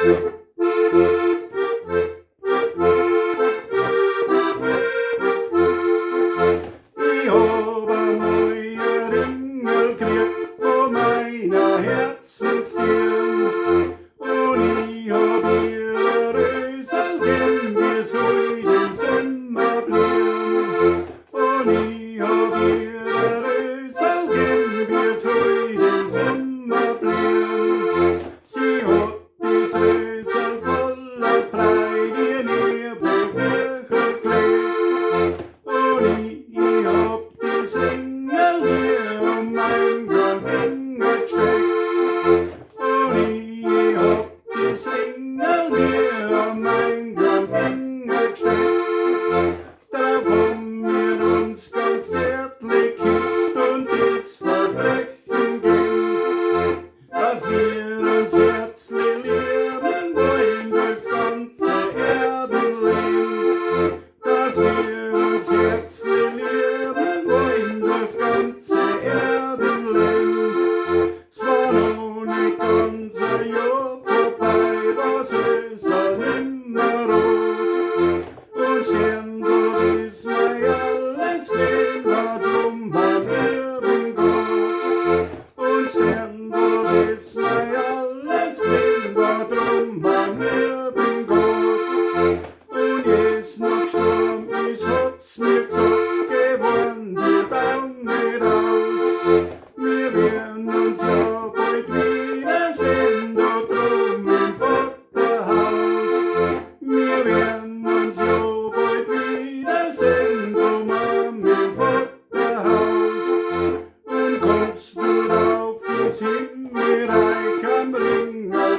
Ich hab ein neuer Ringel gekriegt von meiner Herzensdirn. Und ich hab ihr Rösel gern, wie soll den Sommer blieben. Und ich hab ihr Rösel gern, wie soll den Sommer blieben. Sie hat das Rösel voller Freude in ihr Bücher gelegt. Und ich hab das Ringel hier um mein Finger gesteckt. Und ich hab das Ringel hier um mein Finger gesteckt. Drauf haben wir uns ganz zärtlich geküsst und das Verbrechen ging, dass wir uns herzlich lieben wollen durchs ganze Erdenleben. Dass wir uns herzlich lieben wollen durchs ganze Erdenleben. Es war noch nicht ganz ein Jahr vorbei, das Rösel nimmer rot. Und Sternburg ist mir alles gewesen, war drum beim lieben Gott. Und Sternburg ist mir alles gewesen, war drum beim lieben Gott. Und jetzt noch gestorben ist, hat's mir gesagt, geworden die Baum nicht aus. Wir werden uns ja bald wiedersehen, da drum im Vaterhaus. Wir werden uns ja bald wiedersehen, drum im Vaterhaus. Und kommst du rauf ins Himmelreich am Ringel,